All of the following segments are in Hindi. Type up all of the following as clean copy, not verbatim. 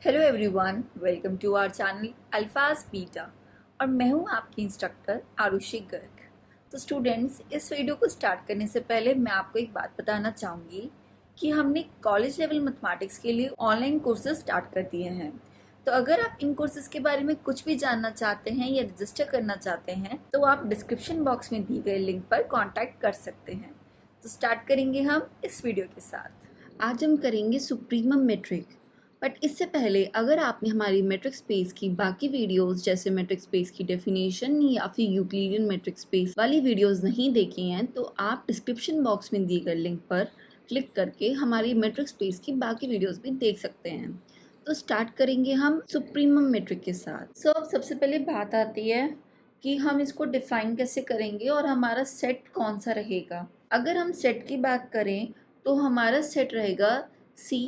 Hello everyone, welcome to our channel Alpha Beta. और मैं हूं आपकी इंस्ट्रक्टर आरुषि गर्ग। तो स्टूडेंट्स, इस वीडियो को स्टार्ट करने से पहले मैं आपको एक बात बताना चाहूँगी कि हमने कॉलेज लेवल मैथमेटिक्स के लिए ऑनलाइन कोर्सेज स्टार्ट कर दिए हैं। तो अगर आप इन कोर्सेज के बारे में कुछ भी जानना चाहते हैं या रजिस्टर करना चाहते हैं तो आप डिस्क्रिप्शन बॉक्स में दी गई लिंक पर कॉन्टैक्ट कर सकते हैं। तो स्टार्ट करेंगे हम इस वीडियो के साथ। आज हम करेंगे सुप्रीमम मेट्रिक। बट इससे पहले अगर आपने हमारी मेट्रिक स्पेस की बाकी वीडियोस जैसे मेट्रिक स्पेस की डेफिनेशन या फिर यूक्लिडियन मेट्रिक स्पेस वाली वीडियोस नहीं देखी हैं तो आप डिस्क्रिप्शन बॉक्स में दिए गए लिंक पर क्लिक करके हमारी मेट्रिक स्पेस की बाकी वीडियोस भी देख सकते हैं। तो स्टार्ट करेंगे हम सुप्रीमम मेट्रिक के साथ। अब सबसे पहले बात आती है कि हम इसको डिफाइन कैसे करेंगे और हमारा सेट कौन सा रहेगा। अगर हम सेट की बात करें तो हमारा सेट रहेगा C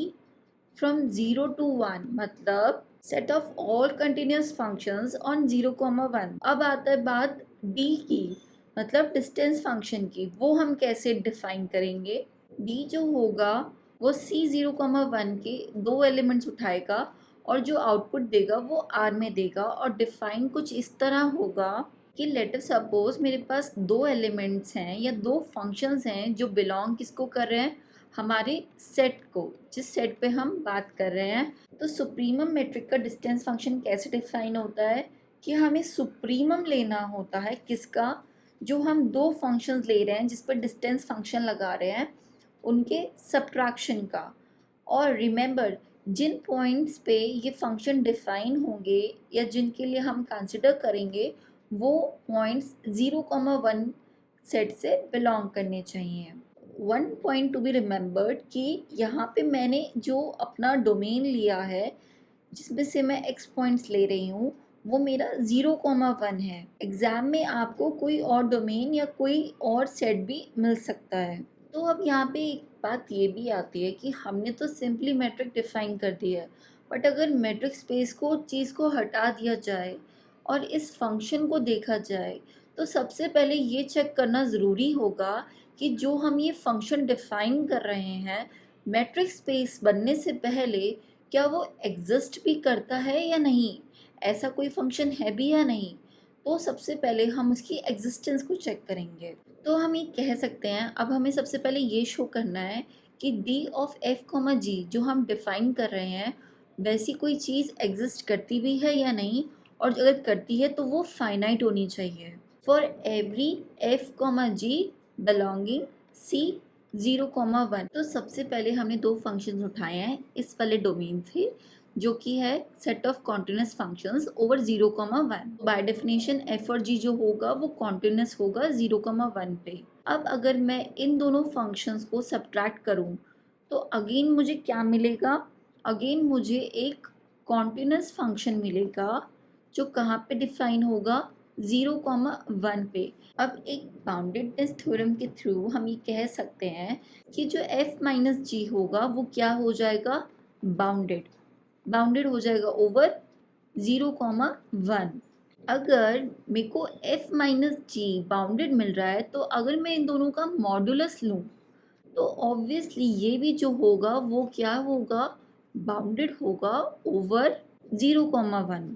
from 0 to 1, मतलब set of all continuous functions on 0, 1। अब आता है बात d की, मतलब डिस्टेंस फंक्शन की। वो हम कैसे डिफाइन करेंगे। d जो होगा वो c 0, 1 के दो एलिमेंट्स उठाएगा और जो आउटपुट देगा वो r में देगा। और डिफाइन कुछ इस तरह होगा कि लेट सपोज मेरे पास दो एलिमेंट्स हैं या दो फंक्शंस हैं जो बिलोंग किसको कर रहे हैं, हमारे सेट को, जिस सेट पे हम बात कर रहे हैं। तो सुप्रीमम मेट्रिक का डिस्टेंस फंक्शन कैसे डिफाइन होता है कि हमें सुप्रीमम लेना होता है किसका, जो हम दो फंक्शंस ले रहे हैं जिस पर डिस्टेंस फंक्शन लगा रहे हैं उनके सब्ट्रैक्शन का। और रिमेंबर, जिन पॉइंट्स पे ये फंक्शन डिफाइन होंगे या जिनके लिए हम कंसिडर करेंगे वो पॉइंट्स 0, 1 सेट से बिलोंग करने चाहिए। One point to be remembered कि यहाँ पे मैंने जो अपना डोमेन लिया है जिसमें से मैं x पॉइंट्स ले रही हूँ वो मेरा 0, 1 है। एग्जाम में आपको कोई और डोमेन या कोई और सेट भी मिल सकता है। तो अब यहाँ पे एक बात ये भी आती है कि हमने तो सिंपली मैट्रिक डिफाइन कर दिया है, बट अगर मैट्रिक स्पेस को चीज़ को हटा दिया जाए और इस फंक्शन को देखा जाए तो सबसे पहले ये चेक करना ज़रूरी होगा कि जो हम ये फंक्शन डिफाइन कर रहे हैं मैट्रिक स्पेस बनने से पहले क्या वो एग्जिस्ट भी करता है या नहीं, ऐसा कोई फंक्शन है भी या नहीं। तो सबसे पहले हम उसकी एग्जिस्टेंस को चेक करेंगे। तो हम ये कह सकते हैं, अब हमें सबसे पहले ये शो करना है कि d ऑफ f, g जो हम डिफाइन कर रहे हैं वैसी कोई चीज़ एग्जिस्ट करती भी है या नहीं, और अगर करती है तो वो फाइनाइट होनी चाहिए। For every f, g belonging C 0, 1। तो सबसे पहले हमने दो फंक्शंस उठाए हैं इस वाले डोमेन से, जो कि है set of continuous functions over 0, 1। By definition f और g जो होगा वो कॉन्टिन्यूस होगा 0, 1 पे। अब अगर मैं इन दोनों फंक्शंस को सब्ट्रैक्ट करूं तो अगेन मुझे क्या मिलेगा, अगेन मुझे एक कॉन्टिन्यूस फंक्शन मिलेगा जो कहाँ पे डिफाइन होगा, 0, 1 पे। अब एक बाउंडेडनेस थ्योरम के थ्रू हम ये कह सकते हैं कि जो f माइनस जी होगा वो क्या हो जाएगा, बाउंडेड हो जाएगा ओवर 0, 1। अगर मेरे को f माइनस जी बाउंडेड मिल रहा है तो अगर मैं इन दोनों का मॉडुलस लूँ तो ऑब्वियसली ये भी जो होगा वो क्या होगा, बाउंडेड होगा ओवर 0, 1।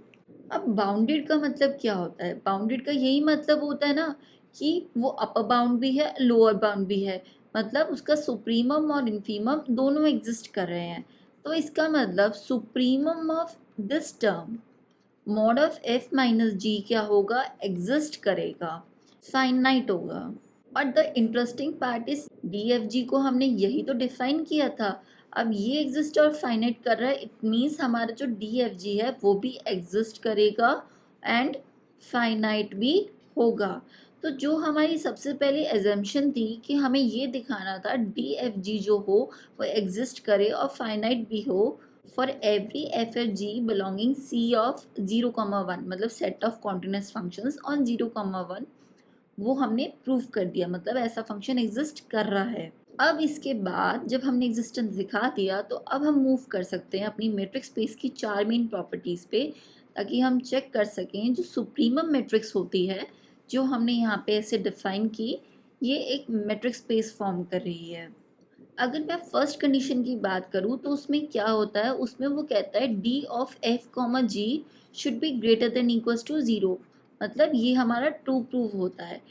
अब बाउंडेड का मतलब क्या होता है, बाउंडेड का यही मतलब होता है ना कि वो अपर बाउंड भी है लोअर बाउंड भी है, मतलब उसका सुप्रीमम और इन्फीमम दोनों एग्जिस्ट कर रहे हैं। तो इसका मतलब supremum of this term mod of f minus G क्या होगा, एग्जिस्ट करेगा, फाइनाइट होगा। But the interesting part is D F G को हमने यही तो डिफाइन किया था। अब ये एग्जिस्ट और फाइनाइट कर रहा है, इट मीन्स हमारा जो डी एफ जी है वो भी एग्जिस्ट करेगा एंड फाइनाइट भी होगा। तो जो हमारी सबसे पहले एजम्पशन थी कि हमें ये दिखाना था डी एफ जी जो हो वो एग्जिस्ट करे और फाइनाइट भी हो for every F F G belonging C of 0, 1, मतलब set of continuous functions on 0, 1, वो हमने प्रूव कर दिया, मतलब ऐसा फंक्शन एग्जिस्ट कर रहा है। अब इसके बाद जब हमने एग्जिस्टेंस दिखा दिया तो अब हम मूव कर सकते हैं अपनी मैट्रिक्स स्पेस की चार मेन प्रॉपर्टीज़ पे, ताकि हम चेक कर सकें जो सुप्रीमम मैट्रिक्स होती है जो हमने यहाँ पे ऐसे डिफाइन की ये एक मैट्रिक्स स्पेस फॉर्म कर रही है। अगर मैं फर्स्ट कंडीशन की बात करूँ तो उसमें क्या होता है, उसमें वो कहता है D of F comma G should be greater than equals to zero, मतलब ये हमारा ट्रू प्रूव होता है।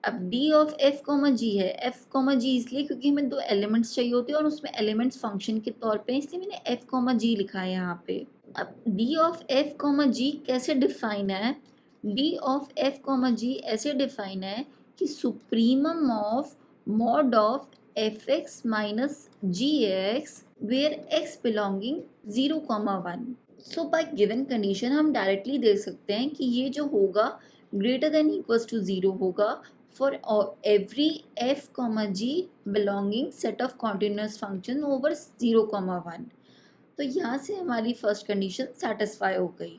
अब D of F comma G है, एफ कॉमा जी इसलिए क्योंकि हमें दो एलिमेंट्स चाहिए होते हैं और उसमें एलिमेंट्स फंक्शन के तौर पे, इसलिए मैंने एफ कॉमा जी लिखा है यहाँ पे। अब D of F comma G कैसे डिफाइन है, D of F comma G ऐसे डिफाइन है कि supremum of mod of F X minus G X where X belonging 0,1। So by given condition हम डायरेक्टली देख सकते हैं कि ये जो होगा greater than equals to zero होगा for every F comma G belonging set of continuous function over 0,1। तो यहाँ से हमारी फर्स्ट कंडीशन सेटिस्फाई हो गई।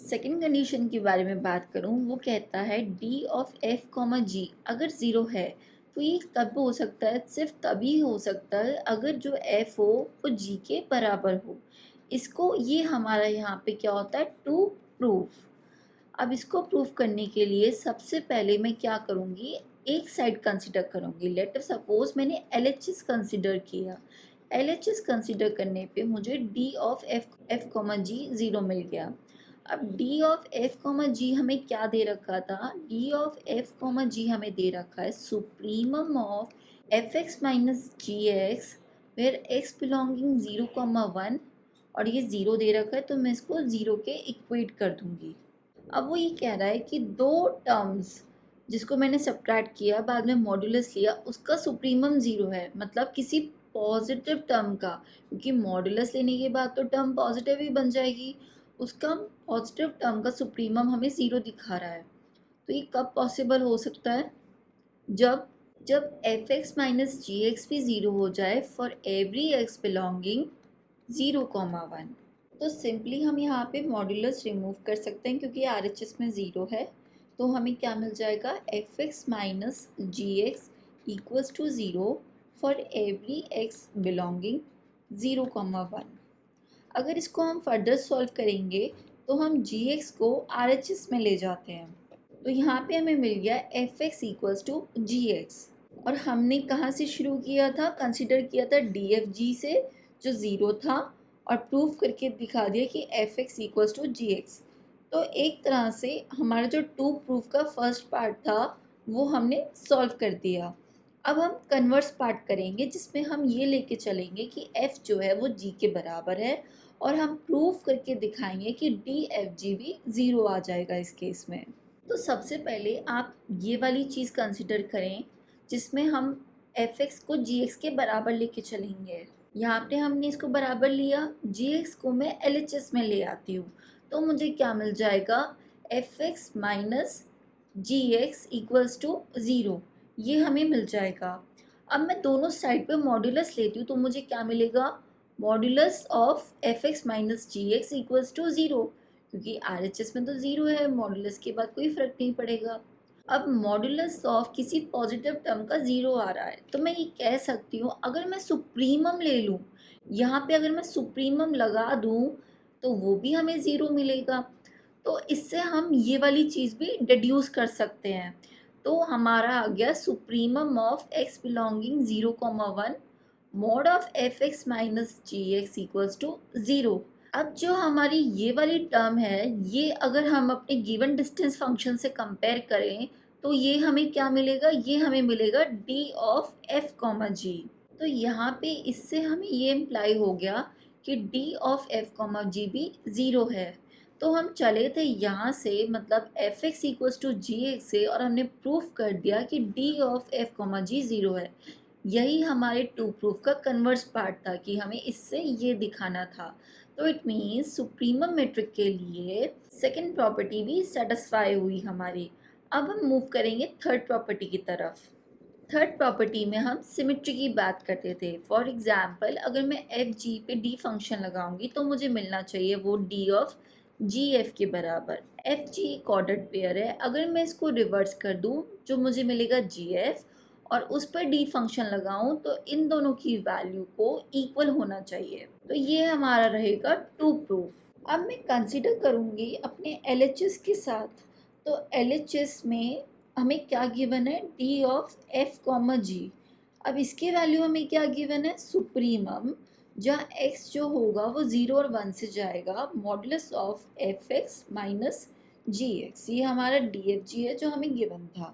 सेकेंड कंडीशन के बारे में बात करूँ, वो कहता है डी ऑफ एफ कॉमा जी अगर ज़ीरो है तो ये कब हो सकता है, सिर्फ तभी हो सकता है अगर जो एफ हो वो जी के बराबर हो। इसको ये हमारा यहाँ पे क्या होता है, टू प्रूफ। अब इसको प्रूफ करने के लिए सबसे पहले मैं क्या करूँगी, एक साइड कंसिडर करूँगी। लेट सपोज मैंने LHS कंसिडर किया, LHS कंसिडर करने पे मुझे D of F comma G zero मिल गया। अब D of F comma G हमें क्या दे रखा था, D of F comma G हमें दे रखा है supremum of F X minus G X where X belonging 0,1, और ये ज़ीरो दे रखा है तो मैं इसको ज़ीरो के इक्वेट कर दूंगी। अब वो ये कह रहा है कि दो टर्म्स जिसको मैंने सब्ट्रैक्ट किया बाद में मॉड्यूलस लिया उसका सुप्रीमम ज़ीरो है, मतलब किसी पॉजिटिव टर्म का, क्योंकि मॉड्यूलस लेने के बाद तो टर्म पॉजिटिव ही बन जाएगी, उसका पॉजिटिव टर्म का सुप्रीमम हमें ज़ीरो दिखा रहा है। तो ये कब पॉसिबल हो सकता है, जब जब F X minus G x भी ज़ीरो हो जाए फॉर एवरी एक्स बिलोंगिंग 0,1। तो सिंपली हम यहाँ पे मॉड्यूलस रिमूव कर सकते हैं क्योंकि RHS में ज़ीरो है। तो हमें क्या मिल जाएगा, F X minus G X equals to zero for every X belonging 0,1। अगर इसको हम फर्दर सॉल्व करेंगे तो हम जी एक्स को RHS में ले जाते हैं, तो यहाँ पे हमें मिल गया F X equals to G X. और हमने कहाँ से शुरू किया था, कंसिडर किया था डी एफ जी से जो ज़ीरो था, और प्रूफ करके दिखा दिया कि F X equals to G X. तो एक तरह से हमारा जो टू प्रूफ का फर्स्ट पार्ट था वो हमने सॉल्व कर दिया। अब हम कन्वर्स पार्ट करेंगे जिसमें हम ये लेके चलेंगे कि f जो है वो g के बराबर है, और हम प्रूफ करके दिखाएंगे कि डी एफ जी भी ज़ीरो आ जाएगा इस केस में। तो सबसे पहले आप ये वाली चीज़ कंसिडर करें जिसमें हम एफ एक्स को जी एक्स के बराबर लेके चलेंगे। यहाँ पे हमने इसको बराबर लिया, जी एक्स को मैं एल एच एस में ले आती हूँ, तो मुझे क्या मिल जाएगा, F X minus G X equals to zero, ये हमें मिल जाएगा। अब मैं दोनों साइड पे मॉड्यूलस लेती हूँ तो मुझे क्या मिलेगा, modulus of F X minus G X equals to zero, क्योंकि RHS में तो ज़ीरो है, मॉड्यूलस के बाद कोई फ़र्क नहीं पड़ेगा। अब मॉड्यूलस ऑफ किसी पॉजिटिव टर्म का ज़ीरो आ रहा है तो मैं ये कह सकती हूँ अगर मैं सुप्रीमम ले लूँ, यहाँ पे अगर मैं सुप्रीमम लगा दूँ तो वो भी हमें ज़ीरो मिलेगा। तो इससे हम ये वाली चीज़ भी डिड्यूस कर सकते हैं। तो हमारा आ गया supremum of X belonging 0,1 mod of F X minus G X equals to zero. अब जो हमारी ये वाली टर्म है, ये अगर हम अपने गिवन डिस्टेंस फंक्शन से कंपेयर करें तो ये हमें क्या मिलेगा, ये हमें मिलेगा D of F comma G. तो यहाँ पे इससे हमें ये इम्प्लाई हो गया कि डी ऑफ एफ कॉमा जी भी ज़ीरो है। तो हम चले थे यहाँ से, मतलब F X equals to G X से, और हमने प्रूफ कर दिया कि D of F comma G zero है। यही हमारे टू प्रूफ का कन्वर्स पार्ट था कि हमें इससे ये दिखाना था। तो इट मीन्स सुप्रीमम मेट्रिक के लिए सेकंड प्रॉपर्टी भी सेटिस्फाई हुई हमारी। अब हम मूव करेंगे थर्ड प्रॉपर्टी की तरफ। थर्ड प्रॉपर्टी में हम सिमेट्री की बात करते थे। फॉर एग्जाम्पल अगर मैं एफ जी पे डी फंक्शन लगाऊंगी तो मुझे मिलना चाहिए वो डी ऑफ जी एफ के बराबर। एफ जी एक ऑर्डर्ड पेयर है, अगर मैं इसको रिवर्स कर दूं जो मुझे मिलेगा जी एफ, और उस पर डी फंक्शन लगाऊं तो इन दोनों की वैल्यू को इक्वल होना चाहिए। तो ये हमारा रहेगा टू प्रूफ। अब मैं कंसिडर करूँगी अपने LHS के साथ। तो LHS में हमें क्या गिवन है, डी ऑफ एफ कॉमा जी। अब इसके वैल्यू हमें क्या गिवन है, सुप्रीमम, जहाँ x जो होगा वो 0 और 1 से जाएगा, modulus of F X minus G X. ये हमारा डी एफ जी है जो हमें गिवन था,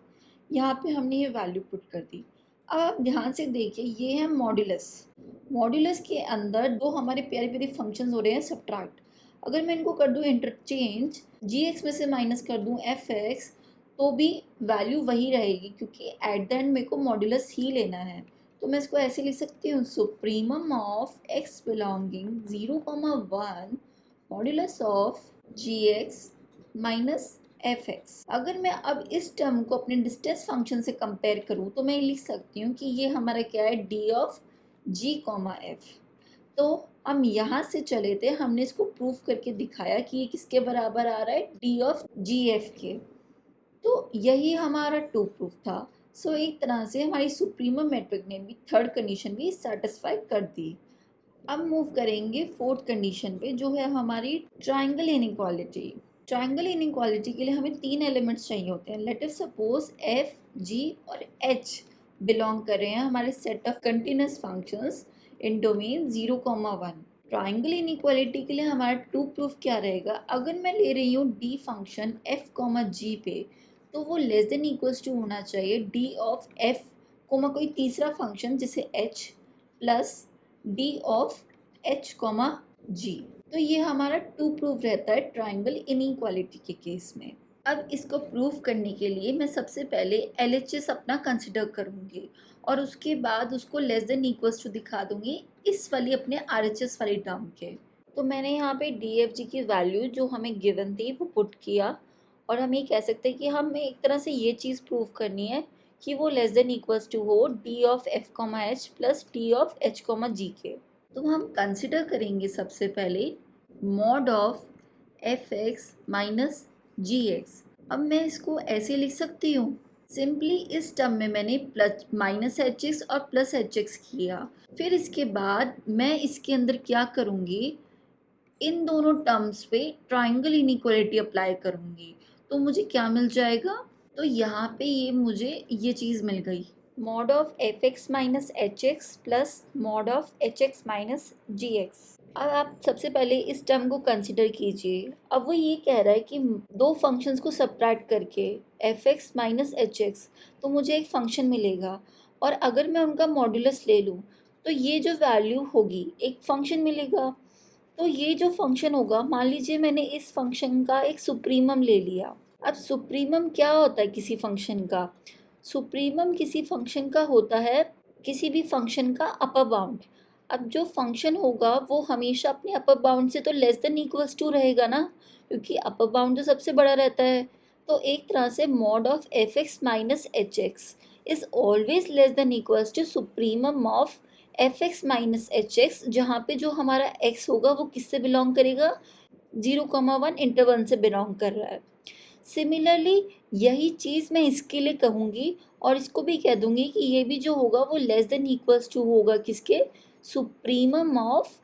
यहाँ पे हमने ये वैल्यू पुट कर दी। अब आप ध्यान से देखिए, ये है मॉडुलस। मॉडुलस के अंदर दो हमारे प्यारे प्यारे फंक्शंस हो रहे हैं सब्ट्रैक्ट। अगर मैं इनको कर दूं इंटरचेंज, जी एक्स में से माइनस कर दूं एफ एक्स, तो भी वैल्यू वही रहेगी, क्योंकि एट द एंड मेरे को मॉडुलस ही लेना है। तो मैं इसको ऐसे लिख सकती हूँ, supremum of X belonging 0,1 modulus of G X minus F X. अगर मैं अब इस टर्म को अपने डिस्टेंस फंक्शन से कंपेयर करूँ तो मैं लिख सकती हूँ कि ये हमारा क्या है, D of G comma F. तो हम यहाँ से चले थे, हमने इसको प्रूव करके दिखाया कि ये किसके बराबर आ रहा है, डी ऑफ जी एफ के। तो यही हमारा टू प्रूफ था। सो एक तरह से हमारी सुप्रीमम मेट्रिक ने भी थर्ड कंडीशन भी सेटिस्फाई कर दी। अब मूव करेंगे फोर्थ कंडीशन पे, जो है हमारी ट्राइंगल इनइक्वालिटी। ट्राइंगल इनइक्वालिटी के लिए हमें तीन एलिमेंट्स चाहिए होते हैं। लेट अस सपोज एफ, जी और एच बिलोंग कर रहे हैं हमारे set of continuous functions in domain 0,1। Triangle inequality के लिए हमारा टू प्रूफ क्या रहेगा, अगर मैं ले रही हूँ डी फंक्शन एफ कॉमा जी पे, तो वो लेस देन इक्वल्स टू होना चाहिए डी ऑफ एफ कोमा कोई तीसरा फंक्शन जैसे H plus D of H comma G. तो ये हमारा टू प्रूफ रहता है ट्राइंगल इनइक्वालिटी के केस में। अब इसको प्रूव करने के लिए मैं सबसे पहले LHS अपना कंसिडर करूँगी और उसके बाद उसको लेस देन इक्वल्स टू दिखा दूँगी इस वाली अपने RHS वाली टर्म के। तो मैंने यहाँ पे DFG की वैल्यू जो हमें गिवन थी वो पुट किया, और हम ये कह सकते हैं कि हमें एक तरह से ये चीज़ प्रूव करनी है कि वो लेस देन इक्वल्स टू हो D of F comma H plus D of H comma G के। तो हम कंसिडर करेंगे सबसे पहले mod of F X minus G X. अब मैं इसको ऐसे लिख सकती हूँ, सिंपली इस टर्म में मैंने प्लस माइनस एच एक्स और प्लस एच एक्स किया। फिर इसके बाद मैं इसके अंदर क्या करूँगी, इन दोनों टर्म्स पे ट्राइंगल इनइक्वालिटी अप्लाई करूँगी। तो मुझे क्या मिल जाएगा, तो यहाँ पे ये मुझे ये चीज़ मिल गई, mod of F X minus H X plus mod of H X minus G X. अब आप सबसे पहले इस टर्म को कंसिडर कीजिए। अब वो ये कह रहा है कि दो फंक्शंस को सब्ट्रैक्ट करके F X minus H x, तो मुझे एक फंक्शन मिलेगा, और अगर मैं उनका मॉड्यूलस ले लूँ तो ये जो वैल्यू होगी एक फंक्शन मिलेगा। तो ये जो फंक्शन होगा, मान लीजिए मैंने इस फंक्शन का एक सुप्रीमम ले लिया। अब सुप्रीमम क्या होता है किसी फंक्शन का, सुप्रीमम किसी फंक्शन का होता है किसी भी फंक्शन का अपर बाउंड। अब जो फंक्शन होगा वो हमेशा अपने अपर बाउंड से तो लेस देन इक्वल्स टू रहेगा ना, क्योंकि अपर बाउंड तो सबसे बड़ा रहता है। तो एक तरह से mod of F X minus H X is always less than equals to supremum of F X minus H X, जहाँ पे जो हमारा एक्स होगा वो किससे बिलोंग करेगा, 0,1 इंटरवल से बिलोंग कर रहा है। सिमिलरली यही चीज़ मैं इसके लिए कहूँगी, और इसको भी कह दूँगी कि ये भी जो होगा वो लेस देन इक्वल्स टू होगा किसके, supremum of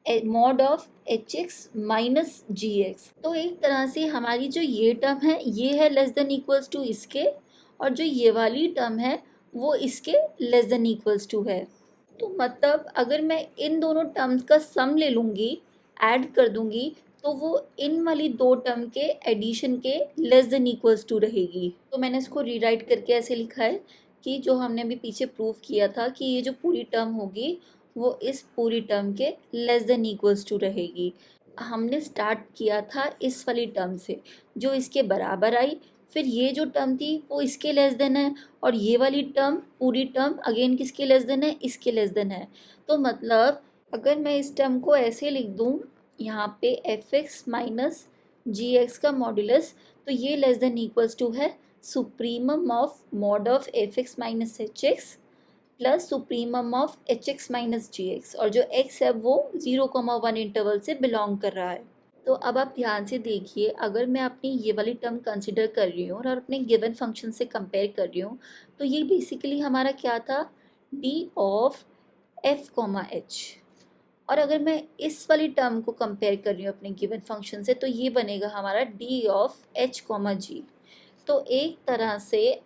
mod of H X minus G X. तो एक तरह से हमारी जो ये टर्म है ये है लेस देन इक्वल्स टू इसके, और जो ये वाली टर्म है वो इसके लेस देन इक्वल्स टू है। तो मतलब अगर मैं इन दोनों टर्म्स का सम ले लूँगी, ऐड कर दूँगी, तो वो इन वाली दो टर्म के एडिशन के लेस देन इक्वल्स टू रहेगी। तो मैंने इसको रीराइट करके ऐसे लिखा है कि जो हमने अभी पीछे प्रूव किया था कि ये जो पूरी टर्म होगी वो इस पूरी टर्म के लेस देन इक्वल्स टू रहेगी। हमने स्टार्ट किया था इस वाली टर्म से जो इसके बराबर आई, फिर ये जो टर्म थी वो इसके लेस देन है, और ये वाली टर्म पूरी टर्म अगेन किसके लेस देन है, इसके लेस देन है। तो मतलब अगर मैं इस टर्म को ऐसे लिख दूँ, यहाँ पे F X minus G X का मॉड्यूलस, तो ये लेस देन इक्वल्स टू है supremum of mod of F X minus H X plus supremum of H X minus G X, और जो एक्स है वो 0,1 इंटरवल से बिलोंग कर रहा है। तो अब आप ध्यान से देखिए, अगर मैं अपनी ये वाली टर्म कंसिडर कर रही हूँ और अपने गिवन फंक्शन से कंपेयर कर रही हूँ, तो ये बेसिकली हमारा क्या था, D of F comma H. और अगर मैं इस वाली टर्म को कंपेयर कर रही हूँ अपने गिवन फंक्शन से, तो ये बनेगा हमारा D of H comma G. तो एक तरह से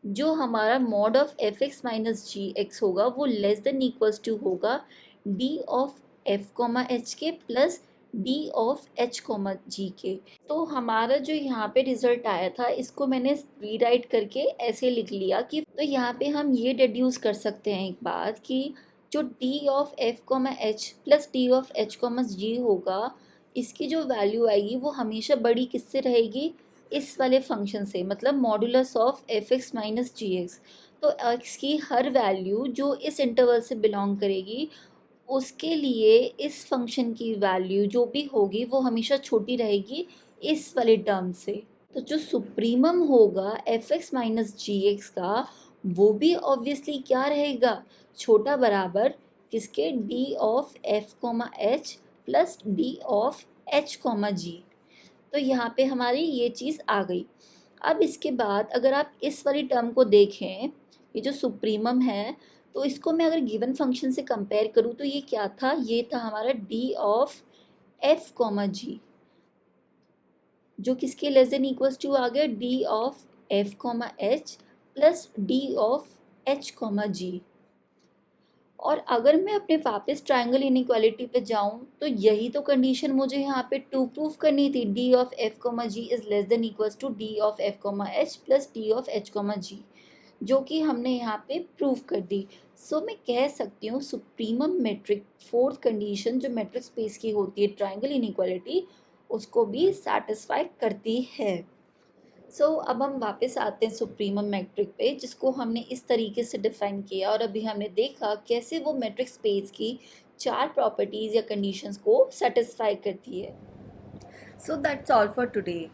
जो हमारा mod of F X minus G X होगा वो लेस देन इक्वल्स टू होगा D of F comma H के plus D of H comma G के। तो हमारा जो यहाँ पे रिजल्ट आया था इसको मैंने रीराइट करके ऐसे लिख लिया कि तो यहाँ पे हम ये डिड्यूस कर सकते हैं एक बात कि जो D of F comma H plus D of H comma G होगा, इसकी जो वैल्यू आएगी वो हमेशा बड़ी किससे रहेगी, इस वाले फंक्शन से, मतलब modulus of F X minus G X. तो एक्स की हर वैल्यू जो इस इंटरवल से बिलोंग करेगी उसके लिए इस फंक्शन की वैल्यू जो भी होगी वो हमेशा छोटी रहेगी इस वाले टर्म से। तो जो सुप्रीमम होगा F X minus G X का वो भी ऑब्वियसली क्या रहेगा, छोटा बराबर किसके, D of F comma H plus D of H comma G. तो यहाँ पे हमारी ये चीज़ आ गई। अब इसके बाद अगर आप इस वाली टर्म को देखें, ये जो सुप्रीमम है, तो इसको मैं अगर गिवन फंक्शन से कंपेयर करूँ तो ये क्या था, ये था हमारा D of F comma G, जो किसके लेस देन इक्वल्स टू आ गया D of F comma H plus D of H comma G. और अगर मैं अपने वापस ट्रायंगल इनइक्वालिटी पे जाऊं तो यही तो कंडीशन मुझे यहाँ पे टू प्रूफ करनी थी, D of F comma G is less than equals to D of F comma H plus D of H comma G, जो कि हमने यहाँ पे प्रूफ कर दी। सो मैं कह सकती हूँ सुप्रीमम मेट्रिक फोर्थ कंडीशन जो मेट्रिक स्पेस की होती है ट्रायंगल इनइक्वालिटी, उसको भी सेटिस्फाई करती है। अब हम वापस आते हैं सुप्रीमम मैट्रिक पे, जिसको हमने इस तरीके से डिफाइन किया और अभी हमने देखा कैसे वो मैट्रिक स्पेस की 4 प्रॉपर्टीज़ या कंडीशंस को सेटिस्फाई करती है। That's all for today.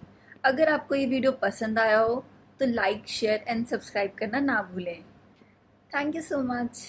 अगर आपको ये वीडियो पसंद आया हो तो लाइक शेयर एंड सब्सक्राइब करना ना भूलें। Thank you so much.